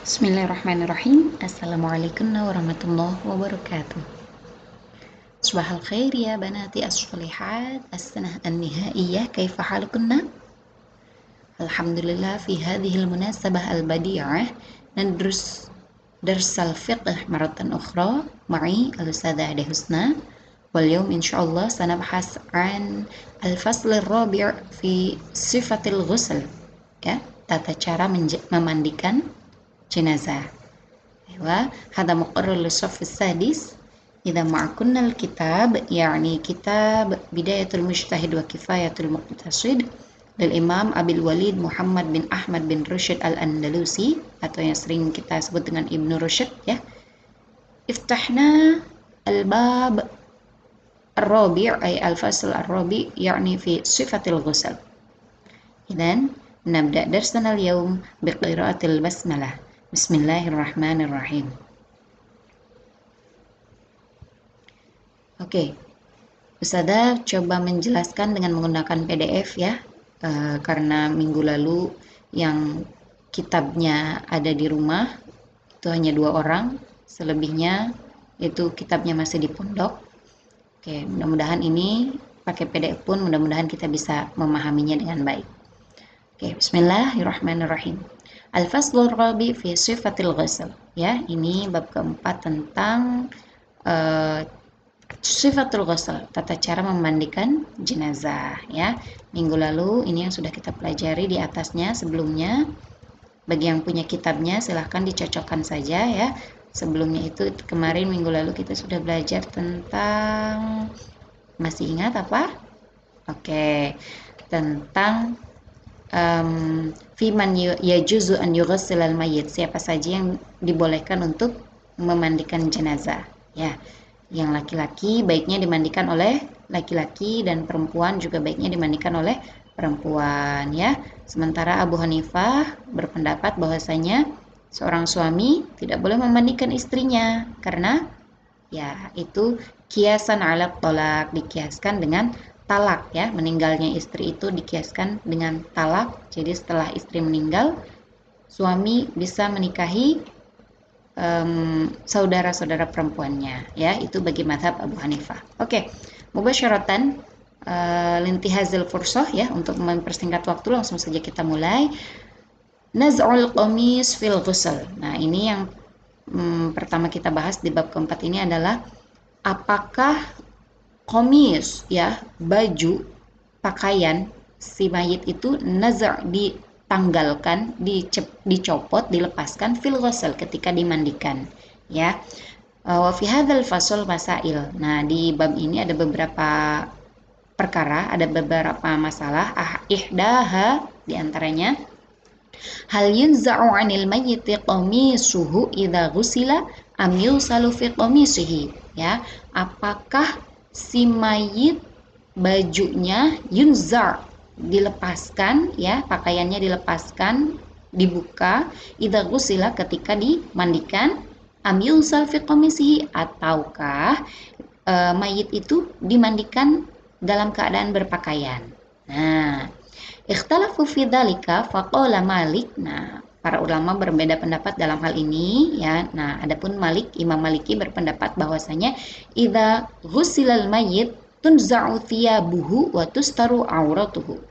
Bismillahirrahmanirrahim. Assalamualaikum warahmatullahi wabarakatuh. Subahal khair ya banati as-shalihat as-sanah an-nihaiyah kaifa halukunna? Alhamdulillah fi hadhil munasabah al-badi'ah nadrus darsal fiqh maratan ukhra ma'i al-ustadzah Ade Husna wal yawm insyaallah sanabhas an al-fasl ar-rabi' fi sifatil ghusl, ya, tata cara memandikan jenazah. Aywa, hada muqarrar lis-saff as-sadis. Idza ma'akunna al-kitab, yani kitab Bidayatul Mujtahid wa Kifayatul Muqtasid lil Imam Abil Walid Muhammad bin Ahmad bin Rusyd al-Andalusi, atau yang sering kita sebut dengan Ibnu Rusyd, ya. Iftahna al-bab ar-rabi' ay al-fasl ar-rabi' yani fi sifatil ghusl. Idzan nabda darsana al-yawm biqira'atil basmalah. Bismillahirrahmanirrahim. Oke, Ustadzah coba menjelaskan dengan menggunakan PDF, ya, karena minggu lalu yang kitabnya ada di rumah itu hanya 2 orang, selebihnya itu kitabnya masih di pondok. Oke, mudah-mudahan ini pakai PDF pun mudah-mudahan kita bisa memahaminya dengan baik. Oke, bismillahirrahmanirrahim. Al-faslur rabi fi sifatil ghusl, ya, ini bab keempat tentang sifatul ghusl, tata cara memandikan jenazah, ya. Minggu lalu ini yang sudah kita pelajari di atasnya sebelumnya. Bagi yang punya kitabnya silahkan dicocokkan saja, ya. Sebelumnya itu kemarin minggu lalu kita sudah belajar tentang, masih ingat apa? Oke, tentang fiman yajuzu an yughassilal mayyit, siapa saja yang dibolehkan untuk memandikan jenazah, ya. Yang laki-laki baiknya dimandikan oleh laki-laki dan perempuan juga baiknya dimandikan oleh perempuan, ya. Sementara Abu Hanifah berpendapat bahwasanya seorang suami tidak boleh memandikan istrinya karena, ya, itu kiasan ala tolak, dikiaskan dengan talak, ya. Meninggalnya istri itu dikiaskan dengan talak. Jadi setelah istri meninggal, suami bisa menikahi saudara-saudara perempuannya, ya. Itu bagi mazhab Abu Hanifah. Oke, mubasyaratan lintihazil fursah, ya, untuk mempersingkat waktu langsung saja kita mulai. Naz'ul qamis fil ghusl. Nah, ini yang pertama kita bahas di bab keempat ini adalah apakah komis, ya, baju pakaian si mayit itu nazar, ditanggalkan, dicopot, dilepaskan fil ghusl, ketika dimandikan, ya. Wa fi hadzal fasl masail. Nah, di bab ini ada beberapa perkara, ada beberapa masalah. Ihdaha, diantaranya, hal yunza'u 'anil mayyiti qamisuhu idza ghusila am yusalu fi qamisihi, ya. Apakah si mayit bajunya yunza' dilepaskan, ya, pakaiannya dilepaskan, dibuka, idza ghusila ketika dimandikan, am yusal fi qamisihi, ataukah mayit itu dimandikan dalam keadaan berpakaian. Nah, ikhtalafu fi dzalika faqala Malik. Nah, para ulama berbeda pendapat dalam hal ini, ya. Nah, adapun Imam Maliki berpendapat bahwasanya idza ghusilal mayyit tunza'u thiyabuhu wa tustaru auratuhu.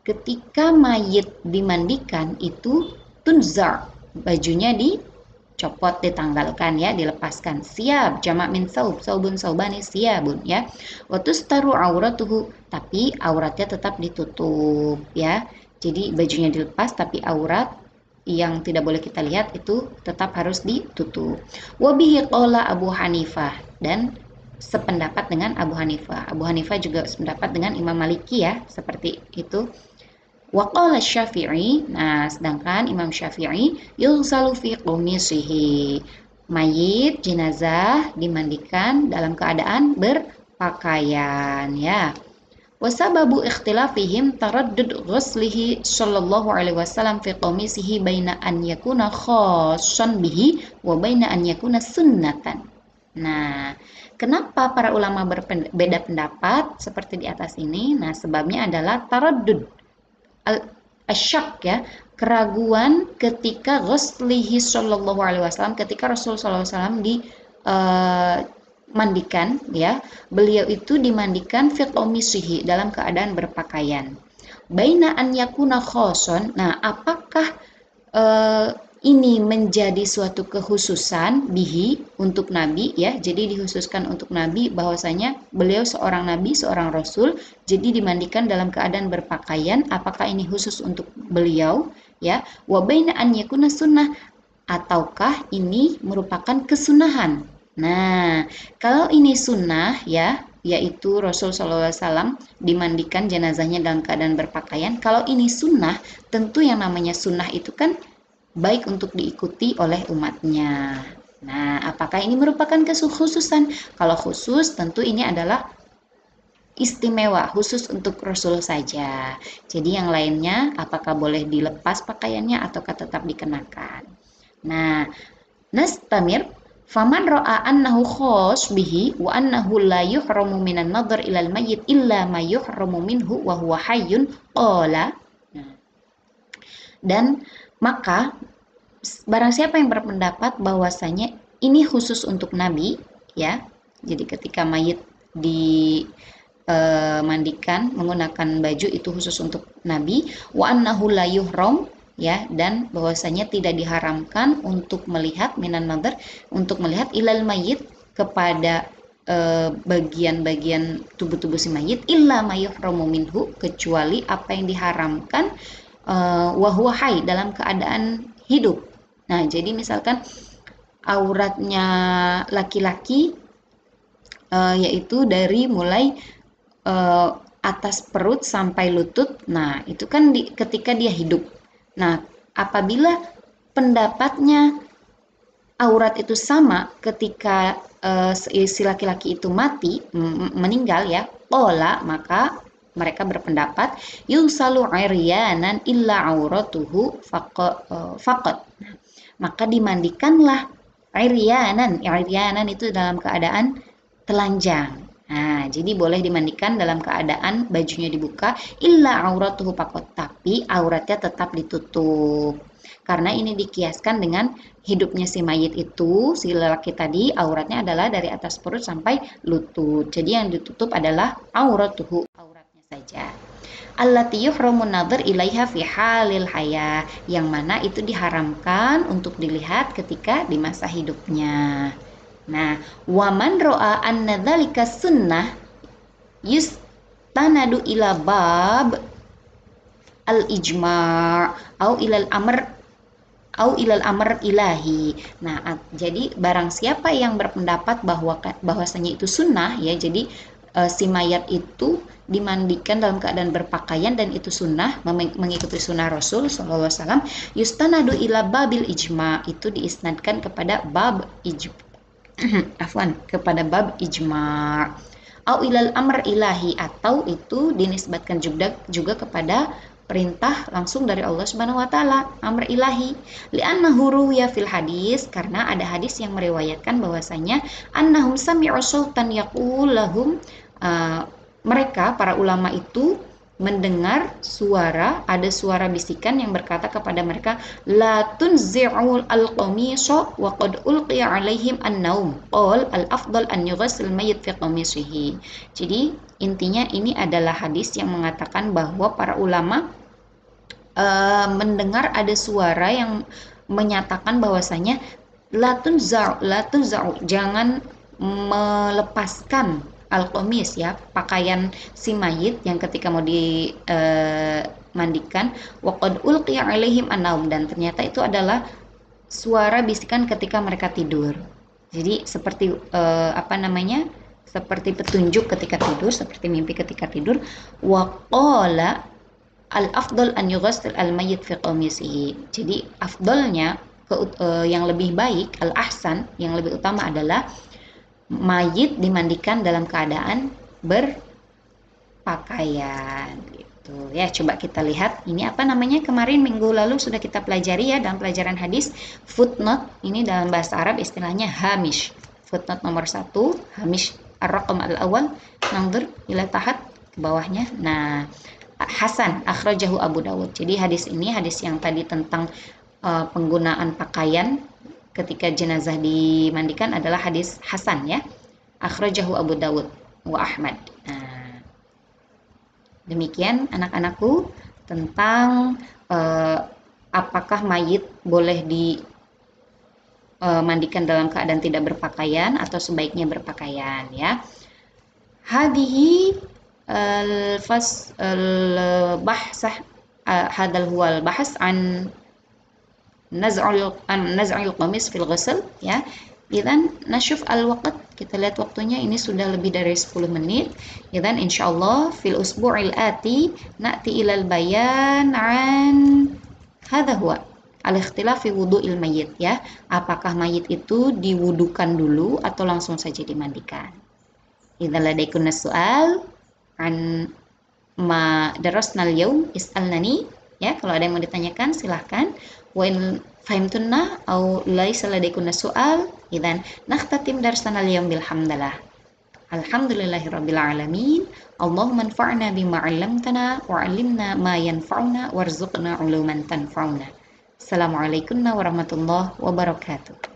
Ketika mayit dimandikan itu tunza', bajunya dicopot, ditanggalkan, ya, dilepaskan. Siab jamak min saub, saubun saubani siabun, ya. Wa tustaru auratuhu, tapi auratnya tetap ditutup, ya. Jadi bajunya dilepas tapi aurat yang tidak boleh kita lihat itu tetap harus ditutup. Wa bihi qala Abu Hanifah, dan sependapat dengan Abu Hanifah. Abu Hanifah juga sependapat dengan Imam Maliki, ya, seperti itu. Wa qala Syafi'i. Nah, sedangkan Imam Syafi'i yughsalu fi qamisihi, mayit jenazah dimandikan dalam keadaan berpakaian, ya. Wasababu ikhtilafihim taraddud ghuslihi sallallahu alaihi wasallam fi qamisihi baina an yakuna khassan bihi wa baina an yakuna sunnatan. Nah, kenapa para ulama berbeda pendapat seperti di atas ini? Nah, sebabnya adalah taraddud asyak ya, keraguan ketika ghuslihi sallallahu alaihi wasallam, ketika Rasul sallallahu alaihi wasallam di mandikan ya, beliau itu dimandikan fi qamisihi, dalam keadaan berpakaian. Baina an yakuna khoson, nah apakah eh, ini menjadi suatu kekhususan bihi untuk Nabi ya, jadi dikhususkan untuk Nabi bahwasanya beliau seorang Nabi, seorang Rasul, jadi dimandikan dalam keadaan berpakaian, apakah ini khusus untuk beliau ya, wa baina an yakuna sunnah, ataukah ini merupakan kesunahan. Nah, kalau ini sunnah ya, yaitu Rasul SAW dimandikan jenazahnya dalam keadaan berpakaian. Kalau ini sunnah, tentu yang namanya sunnah itu kan baik untuk diikuti oleh umatnya. Nah, apakah ini merupakan kekhususan? Kalau khusus, tentu ini adalah istimewa, khusus untuk Rasul saja. Jadi yang lainnya, apakah boleh dilepas pakaiannya ataukah tetap dikenakan? Nah, nastamir faman ra'a annahu khos bihi wa annahu la yuhramu minan nadhar ilal mayyit illa ma yuhramu minhu wa huwa hayyun qala. Nah, dan maka barang siapa yang berpendapat bahwasanya ini khusus untuk Nabi ya, jadi ketika mayit dimandikan menggunakan baju itu khusus untuk Nabi, wa annahu la yuhram ya, dan bahwasanya tidak diharamkan untuk melihat minan nadar, untuk melihat ilal mayit, kepada bagian-bagian tubuh-tubuh si mayit, illa ma yuhramu minhu, kecuali apa yang diharamkan wa huwa hayy, dalam keadaan hidup. Nah, jadi misalkan auratnya laki-laki yaitu dari mulai atas perut sampai lutut. Nah, itu kan ketika dia hidup. Nah, apabila pendapatnya aurat itu sama ketika si laki-laki itu mati, meninggal ya, pola, maka mereka berpendapat yusalu iryanan illa auratuhu faqat. Nah, maka dimandikanlah iryanan. Iryanan itu dalam keadaan telanjang. Nah, jadi boleh dimandikan dalam keadaan bajunya dibuka, illa auratuhu faqat, tapi auratnya tetap ditutup. Karena ini dikiaskan dengan hidupnya si mayit itu, si lelaki tadi auratnya adalah dari atas perut sampai lutut. Jadi yang ditutup adalah auratuhu, auratnya saja. Allati yuhramun nadhar ilaiha fi halil haya, yang mana itu diharamkan untuk dilihat ketika di masa hidupnya. Nah, waman ro'a anna dzalika sunnah yustanadu ila bab al-ijma' au ilal amr ilahi. Nah, jadi barang siapa yang berpendapat bahwasanya itu sunnah ya, jadi si mayat itu dimandikan dalam keadaan berpakaian dan itu sunnah, mengikuti sunnah Rasul SAW, yustanadu ila babil ijma, itu diisnadkan kepada bab ijma, afwan, kepada bab ijma', au ilal amr ilahi, atau itu dinisbatkan juga kepada perintah langsung dari Allah Subhanahu wa taala, amr ilahi. Li'annahu ruwiya fil hadis, karena ada hadis yang meriwayatkan bahwasanya annahum sami'u sultan yaqul lahum, mereka para ulama itu mendengar ada suara bisikan yang berkata kepada mereka, la tunzi'ul al-qamisa wa qad ulqiya 'alaihim an-naum qul al-afdal an yughassil mayyit fi qamisihi. Jadi intinya ini adalah hadis yang mengatakan bahwa para ulama mendengar ada suara yang menyatakan bahwasanya la tunza'u, jangan melepaskan al-qamis ya, pakaian si mayit yang ketika mau dimandikan, waqad ulqiya alaihim an-naum, dan ternyata itu adalah suara bisikan ketika mereka tidur. Jadi seperti seperti petunjuk ketika tidur, seperti mimpi ketika tidur. Wa qala al-afdal an yughassil al-mayyit fi qamisihi. Jadi afdalnya, yang lebih baik, al-ahsan, yang lebih utama adalah mayit dimandikan dalam keadaan berpakaian gitu ya. Coba kita lihat ini apa namanya, kemarin minggu lalu sudah kita pelajari ya dalam pelajaran hadis, footnote. Ini dalam bahasa Arab istilahnya hamish. Footnote nomor 1, hamish ar-raqam al-awwal, nanzur ila tahat, ke bawahnya. Nah, Hasan, akhrajahu Abu Dawud. Jadi hadis ini, hadis yang tadi tentang penggunaan pakaian ketika jenazah dimandikan adalah hadis Hasan ya. Akhrajahu Abu Dawud wa Ahmad. Nah, demikian anak-anakku tentang apakah mayit boleh dimandikan dalam keadaan tidak berpakaian atau sebaiknya berpakaian ya. Hadihi al-bahsah hadal huwal bahas an naz'ul qamis fil ghusl ya. Idzan nashuf al-waqt, kita lihat waktunya ini sudah lebih dari 10 menit. Idzan insyaallah fil usbu'il ati na'ti ilal bayan an hadha huwa al-ikhtilaf fi wudu'il mayyit ya. Apakah mayit itu diwudukan dulu atau langsung saja dimandikan? Idza ladaikunna su'al an ma darasna al-yawm is'alnani ya. Kalau ada yang mau ditanyakan silahkan. Wa in fahimtunna au laisa ladaikunna su'al idzan nakhtatim darsana al-yawm bilhamdalillah. Alhamdulillahirabbil alamin. Allahumma anfa'na bima 'allamtana wa 'allimna ma yanfa'una warzuqna 'uluman tanfa'una. Assalamualaikum warahmatullahi wabarakatuh.